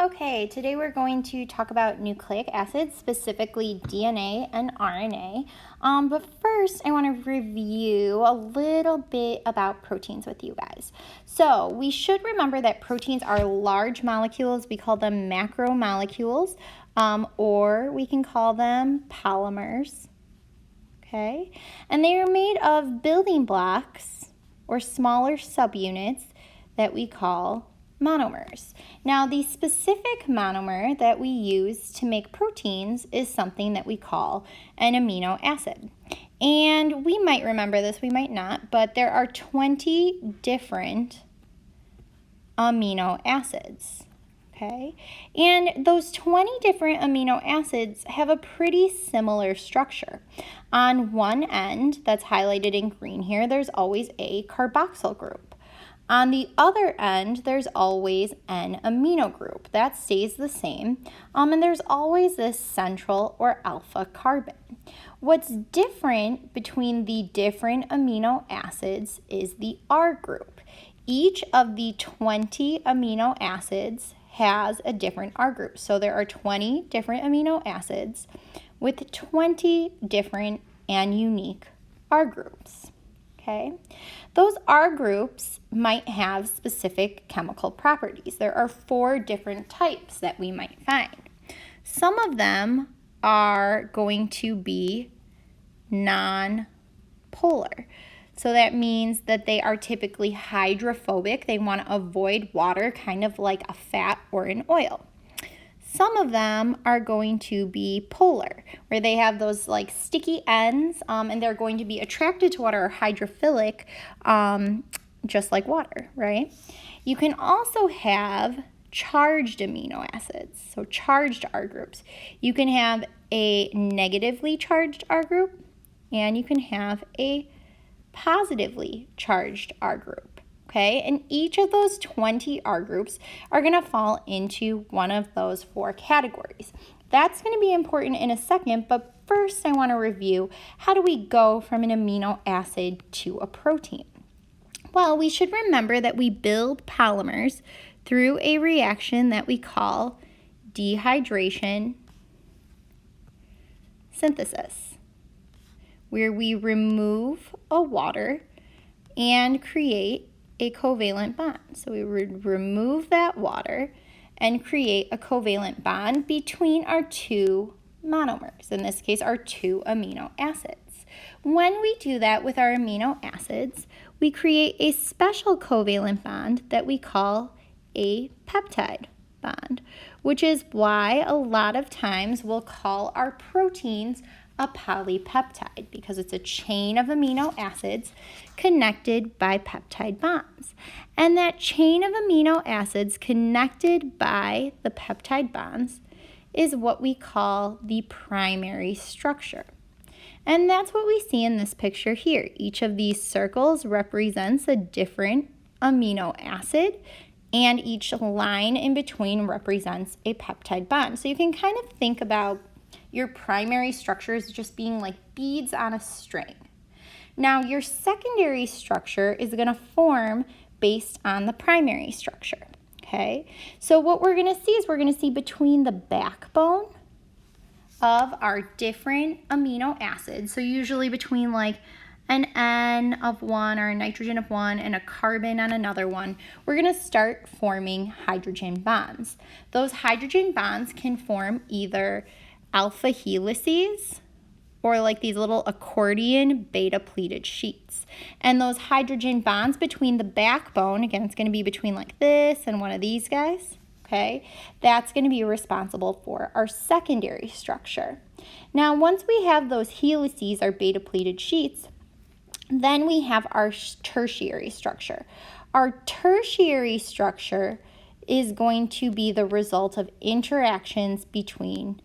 Okay, today we're going to talk about nucleic acids, specifically DNA and RNA. But first, I want to review a little bit about proteins with you guys. So we should remember that proteins are large molecules. We call them macromolecules, or we can call them polymers. Okay, and they are made of building blocks or smaller subunits that we call monomers. Now, the specific monomer that we use to make proteins is something that we call an amino acid. And we might remember this, we might not, but there are 20 different amino acids. Okay, and those 20 different amino acids have a pretty similar structure. On one end, that's highlighted in green here, there's always a carboxyl group. On the other end, there's always an amino group. That stays the same. And there's always this central or alpha carbon. What's different between the different amino acids is the R group. Each of the 20 amino acids has a different R group. So there are 20 different amino acids with 20 different and unique R groups. Okay? Those R groups might have specific chemical properties. There are 4 different types that we might find. Some of them are going to be non-polar. So that means that they are typically hydrophobic. They want to avoid water, kind of like a fat or an oil. Some of them are going to be polar, where they have those like sticky ends, and they're going to be attracted to water or hydrophilic, just like water, right? You can also have charged amino acids, so charged R groups. You can have a negatively charged R group, and you can have a positively charged R group. Okay, and each of those 20 R groups are going to fall into one of those 4 categories. That's going to be important in a second, but first I want to review how do we go from an amino acid to a protein? Well, we should remember that we build polymers through a reaction that we call dehydration synthesis, where we remove a water and create a covalent bond. So we would remove that water and create a covalent bond between our 2 monomers, in this case our 2 amino acids. When we do that with our amino acids, we create a special covalent bond that we call a peptide bond, which is why a lot of times we'll call our proteins a polypeptide, because it's a chain of amino acids connected by peptide bonds. And that chain of amino acids connected by the peptide bonds is what we call the primary structure. And that's what we see in this picture here. Each of these circles represents a different amino acid, and each line in between represents a peptide bond. So you can kind of think about your primary structure is just being like beads on a string. Now, your secondary structure is going to form based on the primary structure, okay? So what we're going to see is we're going to see between the backbone of our different amino acids, so usually between like an N of one or a nitrogen of one and a carbon on another one, we're going to start forming hydrogen bonds. Those hydrogen bonds can form either alpha helices or like these little accordion beta pleated sheets. And those hydrogen bonds between the backbone, again, it's going to be between like this and one of these guys, okay? That's going to be responsible for our secondary structure. Now, once we have those helices, our beta pleated sheets, then we have our tertiary structure. Our tertiary structure is going to be the result of interactions between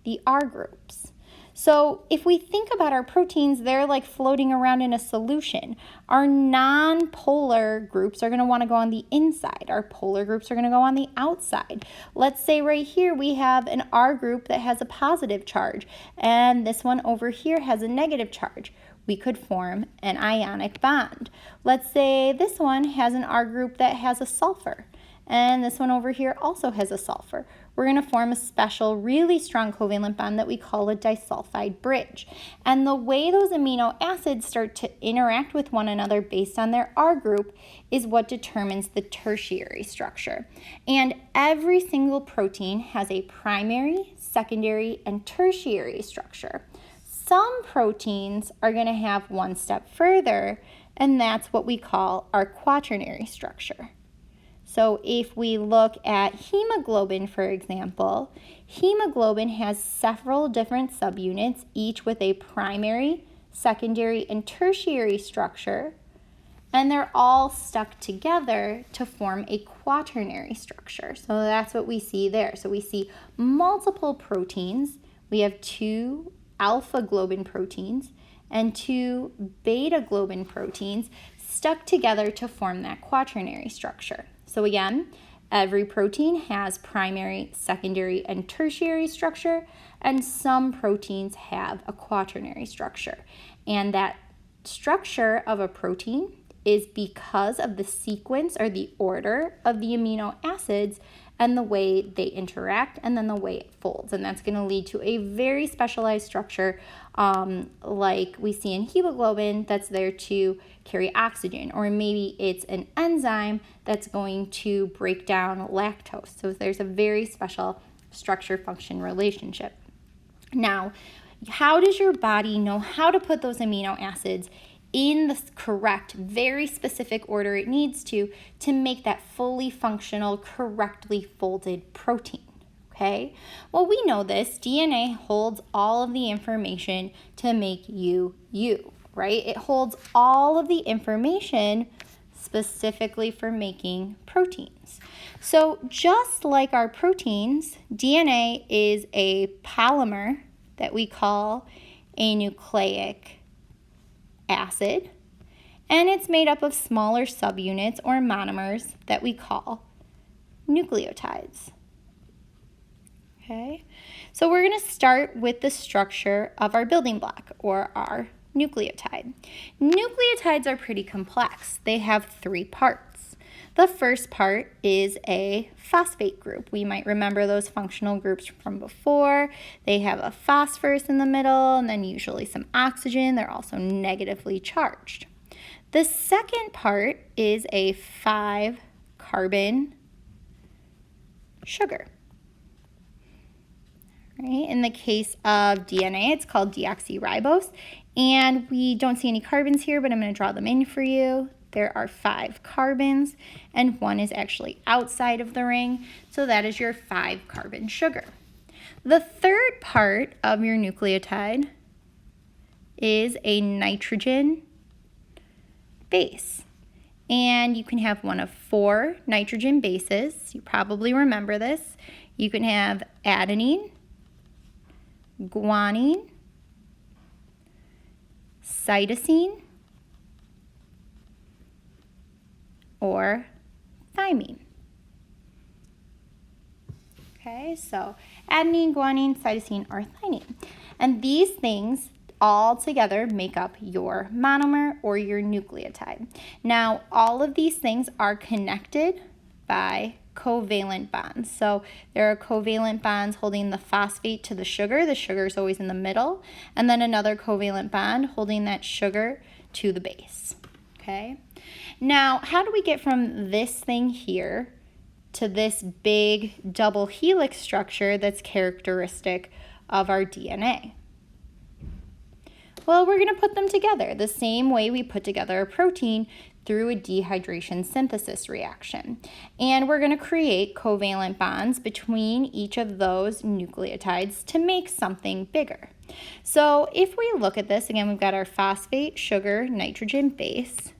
the R groups. So if we think about our proteins, they're like floating around in a solution. Our non-polar groups are going to want to go on the inside. Our polar groups are going to go on the outside. Let's say right here we have an R group that has a positive charge, and this one over here has a negative charge. We could form an ionic bond. Let's say this one has an R group that has a sulfur, And this one over here also has a sulfur. We're going to form a special, really strong covalent bond that we call a disulfide bridge. And the way those amino acids start to interact with one another based on their R group is what determines the tertiary structure. And every single protein has a primary, secondary, and tertiary structure. Some proteins are going to have one step further, and that's what we call our quaternary structure. So if we look at hemoglobin, for example, hemoglobin has several different subunits, each with a primary, secondary, and tertiary structure, and they're all stuck together to form a quaternary structure. So that's what we see there. So we see multiple proteins. We have 2 alpha globin proteins and 2 beta globin proteins stuck together to form that quaternary structure. So again, every protein has primary, secondary, and tertiary structure, and some proteins have a quaternary structure. And that structure of a protein is because of the sequence or the order of the amino acids and the way they interact and then the way it folds. And that's going to lead to a very specialized structure like we see in hemoglobin that's there to carry oxygen, or maybe it's an enzyme that's going to break down lactose. So there's a very special structure-function relationship. Now, how does your body know how to put those amino acids in the correct, very specific order it needs to make that fully functional, correctly folded protein? Okay? Well, we know this. DNA holds all of the information to make you, right? It holds all of the information specifically for making proteins. So just like our proteins, DNA is a polymer that we call a nucleic acid, and it's made up of smaller subunits or monomers that we call nucleotides. Okay, so we're going to start with the structure of our building block, or our nucleotide. Nucleotides are pretty complex. They have 3 parts. The first part is a phosphate group. We might remember those functional groups from before. They have a phosphorus in the middle and then usually some oxygen. They're also negatively charged. The second part is a 5-carbon sugar. Right? In the case of DNA, it's called deoxyribose, and we don't see any carbons here, but I'm going to draw them in for you. There are 5 carbons, and 1 is actually outside of the ring, so that is your 5-carbon sugar. The third part of your nucleotide is a nitrogen base, and you can have one of 4 nitrogen bases. You probably remember this. You can have adenine, guanine, cytosine, or thymine. Okay, so adenine, guanine, cytosine, or thymine. And these things all together make up your monomer or your nucleotide. Now, all of these things are connected by covalent bonds. So there are covalent bonds holding the phosphate to the sugar. The sugar is always in the middle. And then another covalent bond holding that sugar to the base. Okay. Now, how do we get from this thing here to this big double helix structure that's characteristic of our DNA? Well, we're going to put them together the same way we put together a protein through a dehydration synthesis reaction. And we're going to create covalent bonds between each of those nucleotides to make something bigger. So if we look at this, again, we've got our phosphate, sugar, nitrogen base.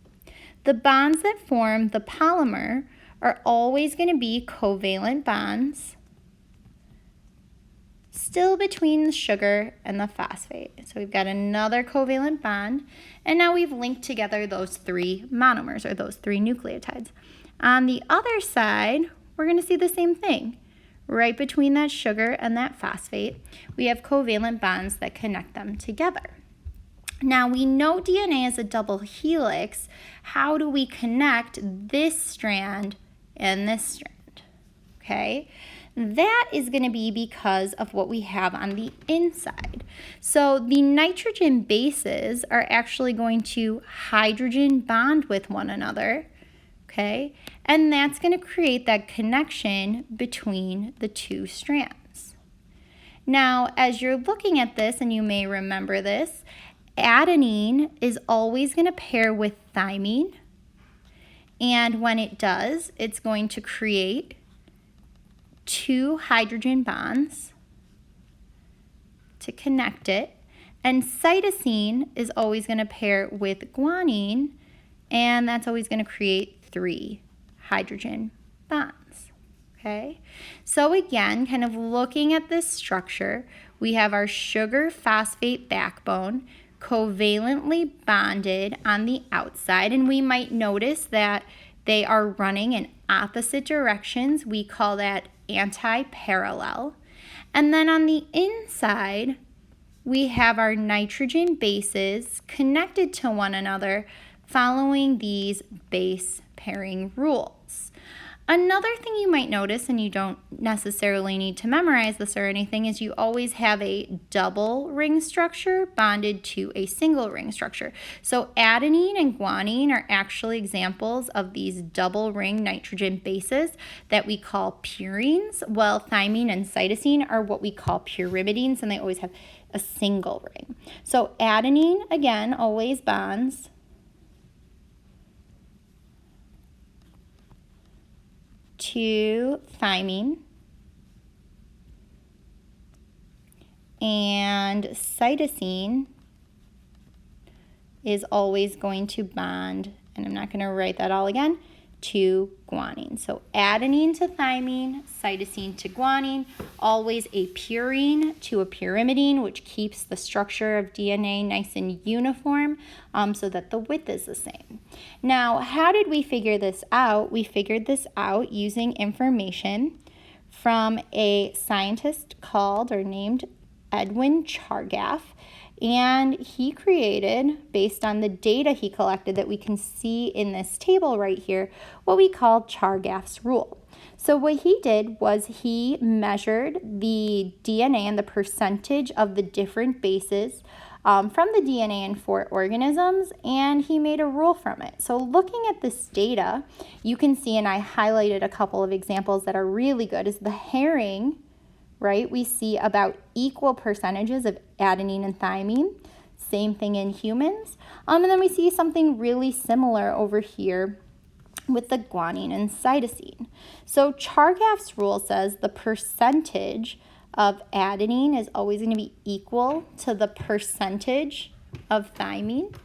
The bonds that form the polymer are always going to be covalent bonds still between the sugar and the phosphate. So we've got another covalent bond, and now we've linked together those 3 monomers, or those 3 nucleotides. On the other side, we're going to see the same thing. Right between that sugar and that phosphate, we have covalent bonds that connect them together. Now, we know DNA is a double helix. How do we connect this strand and this strand? okay? That is going to be because of what we have on the inside. So the nitrogen bases are actually going to hydrogen bond with one another, okay? And that's going to create that connection between the two strands. Now, as you're looking at this, and you may remember this, adenine is always going to pair with thymine. And when it does, it's going to create 2 hydrogen bonds to connect it. And cytosine is always going to pair with guanine, and that's always going to create 3 hydrogen bonds. Okay? So again, kind of looking at this structure, we have our sugar phosphate backbone covalently bonded on the outside, and we might notice that they are running in opposite directions. We call that anti-parallel. And then on the inside, we have our nitrogen bases connected to one another following these base pairing rules. Another thing you might notice, and you don't necessarily need to memorize this or anything, is you always have a double ring structure bonded to a single ring structure. So adenine and guanine are actually examples of these double ring nitrogen bases that we call purines, while thymine and cytosine are what we call pyrimidines, and they always have a single ring. So adenine, again, always bonds to thymine, and cytosine is always going to bond, and I'm not going to write that all again, to guanine. So adenine to thymine, cytosine to guanine, always a purine to a pyrimidine, which keeps the structure of DNA nice and uniform so that the width is the same. Now, how did we figure this out? We figured this out using information from a scientist called or named Edwin Chargaff. And he created, based on the data he collected that we can see in this table right here, what we call Chargaff's rule. So what he did was he measured the DNA and the percentage of the different bases from the DNA in 4 organisms, and he made a rule from it. So looking at this data, you can see, and I highlighted a couple of examples that are really good, is the herring, right? We see about equal percentages of adenine and thymine. Same thing in humans. And then we see something really similar over here with the guanine and cytosine. So Chargaff's rule says the percentage of adenine is always going to be equal to the percentage of thymine,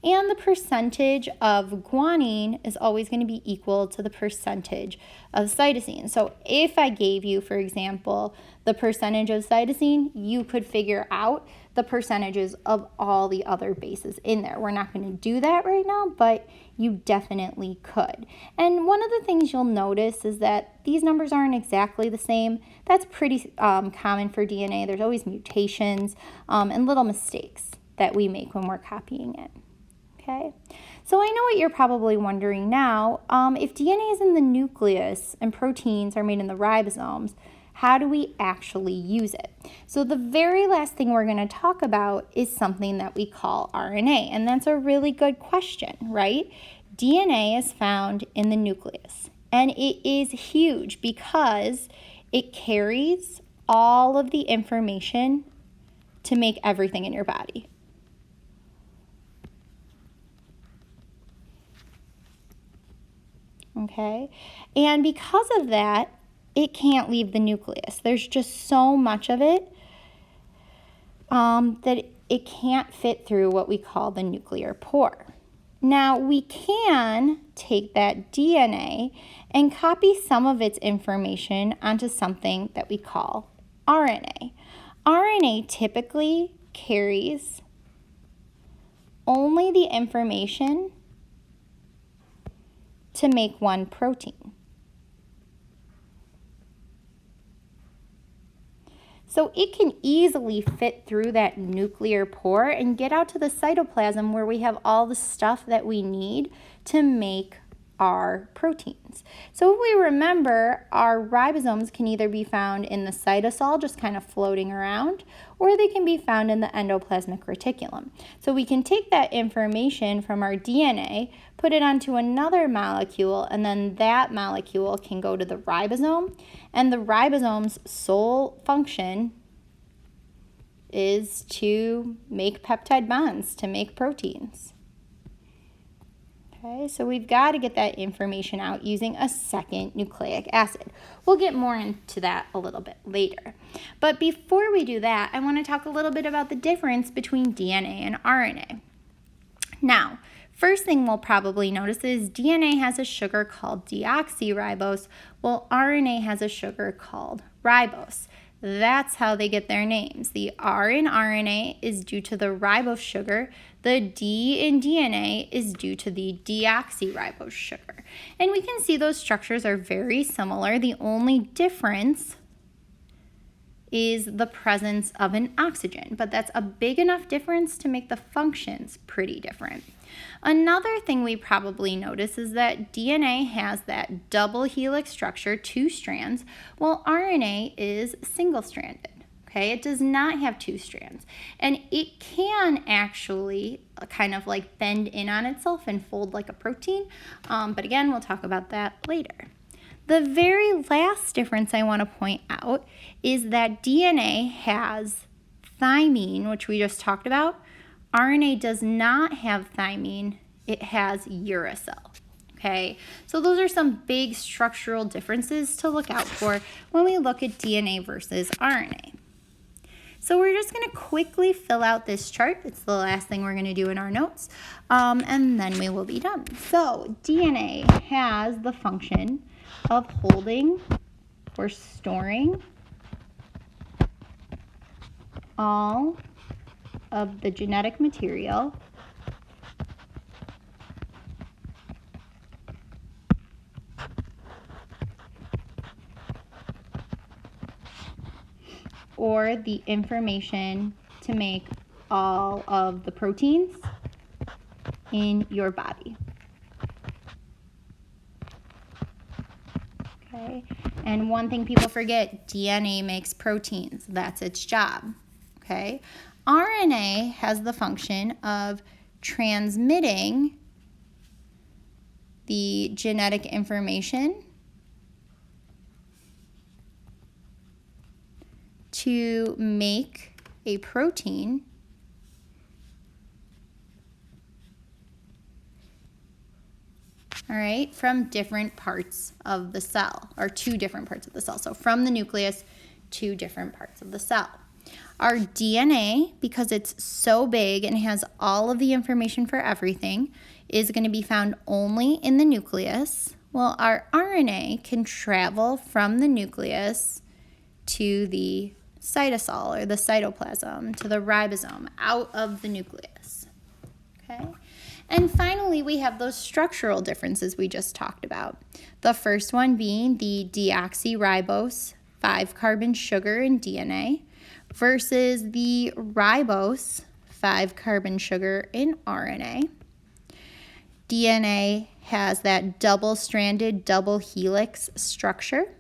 and the percentage of guanine is always going to be equal to the percentage of cytosine. So if I gave you, for example, the percentage of cytosine, you could figure out the percentages of all the other bases in there. We're not going to do that right now, but you definitely could. And one of the things you'll notice is that these numbers aren't exactly the same. That's pretty common for DNA. There's always mutations and little mistakes that we make when we're copying it. Okay, so I know what you're probably wondering now. If DNA is in the nucleus and proteins are made in the ribosomes, how do we actually use it? So the very last thing we're going to talk about is something that we call RNA, and that's a really good question, right? DNA is found in the nucleus, and it is huge because it carries all of the information to make everything in your body. Okay, and because of that, it can't leave the nucleus. There's just so much of it that it can't fit through what we call the nuclear pore. Now, we can take that DNA and copy some of its information onto something that we call RNA. RNA typically carries only the information to make one protein. So it can easily fit through that nuclear pore and get out to the cytoplasm where we have all the stuff that we need to make our proteins. So if we remember, our ribosomes can either be found in the cytosol, just kind of floating around, or they can be found in the endoplasmic reticulum. So we can take that information from our DNA, put it onto another molecule, and then that molecule can go to the ribosome, and the ribosome's sole function is to make peptide bonds, to make proteins. Okay, so we've got to get that information out using a second nucleic acid. We'll get more into that a little bit later. But before we do that, I want to talk a little bit about the difference between DNA and RNA. Now, first thing we'll probably notice is DNA has a sugar called deoxyribose, while RNA has a sugar called ribose. That's how they get their names. The R in RNA is due to the ribose sugar. The D in DNA is due to the deoxyribose sugar. And we can see those structures are very similar. The only difference is the presence of an oxygen, but that's a big enough difference to make the functions pretty different. Another thing we probably notice is that DNA has that double helix structure, 2 strands, while RNA is single-stranded. Okay, it does not have 2 strands, and it can actually kind of like bend in on itself and fold like a protein, but again, we'll talk about that later. The very last difference I want to point out is that DNA has thymine, which we just talked about. RNA does not have thymine, it has uracil. Okay, so those are some big structural differences to look out for when we look at DNA versus RNA. So we're just going to quickly fill out this chart. It's the last thing we're going to do in our notes, and then we will be done. So DNA has the function of holding or storing all of the genetic material or the information to make all of the proteins in your body. Okay, and one thing people forget, DNA makes proteins. That's its job. Okay, RNA has the function of transmitting the genetic information to make a protein from different parts of the cell, or 2 different parts of the cell. So from the nucleus to different parts of the cell. Our DNA, because it's so big and has all of the information for everything, is going to be found only in the nucleus, while our RNA can travel from the nucleus to the cytosol or the cytoplasm, to the ribosome, out of the nucleus. Okay? And finally, we have those structural differences we just talked about. The first one being the deoxyribose 5-carbon sugar in DNA versus the ribose 5-carbon sugar in RNA. DNA has that double-stranded, double helix structure,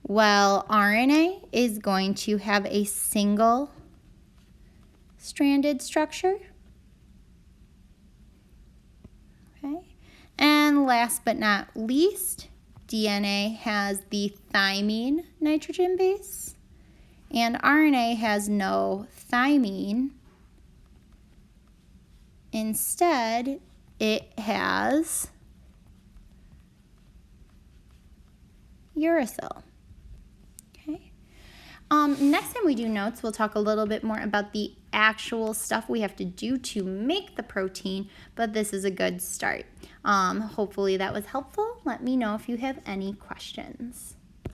while RNA is going to have a single-stranded structure. Okay. And last but not least, DNA has the thymine nitrogen base, and RNA has no thymine. Instead, it has uracil. Okay. Next time we do notes, we'll talk a little bit more about the actual stuff we have to do to make the protein, but this is a good start. Hopefully that was helpful. Let me know if you have any questions.